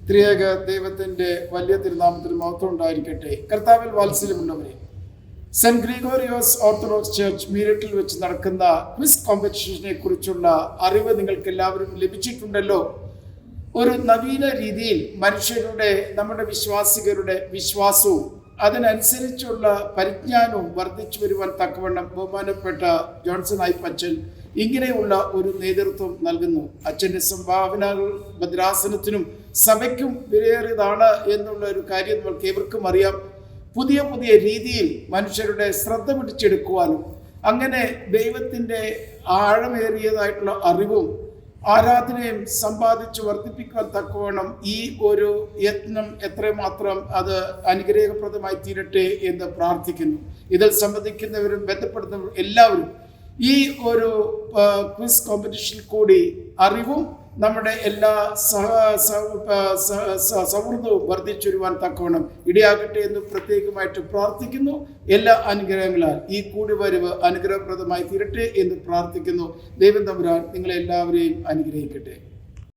ത്രിയേക ദൈവത്തിന്റെ വലിയ തിരുനാമത്തിന് മഹത്വം ഉണ്ടായിരിക്കട്ടെ. കർത്താവിൽ വാത്സല്യമുള്ളവരെ, സെന്റ് ഗ്രിഗോറിയോസ് ഓർത്തഡോക്സ് ചർച്ച് മീരറ്റിൽ വെച്ച് നടക്കുന്ന ക്വിസ് കോമ്പറ്റീഷനെ കുറിച്ചുള്ള അറിവ് നിങ്ങൾക്ക് എല്ലാവരും ലഭിച്ചിട്ടുണ്ടല്ലോ. ഒരു നവീന രീതിയിൽ മനുഷ്യരുടെ, നമ്മുടെ വിശ്വാസികളുടെ വിശ്വാസവും അതിനനുസരിച്ചുള്ള പരിജ്ഞാനവും വർദ്ധിച്ചു വരുവാൻ തക്കവണ്ണം ബഹുമാനപ്പെട്ട ജോൺസൺ അയ്യപ്പച്ചൻ ഇങ്ങനെയുള്ള ഒരു നേതൃത്വം നൽകുന്നു. അച്ഛൻ്റെ സംഭാവനകൾ ഭദ്രാസനത്തിനും സഭയ്ക്കും വിലയേറിയതാണ് എന്നുള്ള ഒരു കാര്യം നമ്മൾക്ക് ഏവർക്കും അറിയാം. പുതിയ പുതിയ രീതിയിൽ മനുഷ്യരുടെ ശ്രദ്ധ പിടിച്ചെടുക്കുവാനും അങ്ങനെ ദൈവത്തിൻ്റെ ആഴമേറിയതായിട്ടുള്ള അറിവും ആരാധനയും സമ്പാദിച്ച് വർദ്ധിപ്പിക്കുവാൻ തക്കവണ്ണം ഈ ഒരു യത്നം എത്രമാത്രം അത് അനുഗ്രഹപ്രദമായി തീരട്ടെ എന്ന് പ്രാർത്ഥിക്കുന്നു. ഇതിൽ സംബന്ധിക്കുന്നവരും ബന്ധപ്പെടുന്നവരും എല്ലാവരും ഈ ഒരു ക്വിസ് കോമ്പറ്റീഷനിൽ കൂടി അറിവും നമ്മുടെ എല്ലാ സൗഹൃദവും വർദ്ധിച്ചു വരുവാൻ തക്കവണ്ണം ഇടയാകട്ടെ എന്ന് പ്രത്യേകമായിട്ട് പ്രാർത്ഥിക്കുന്നു. എല്ലാ അനുഗ്രഹങ്ങളാൽ ഈ കൂടിവരവ് അനുഗ്രഹപ്രദമായി തീരട്ടെ എന്ന് പ്രാർത്ഥിക്കുന്നു. ദൈവം തമ്പുരാൻ നിങ്ങളെല്ലാവരെയും അനുഗ്രഹിക്കട്ടെ.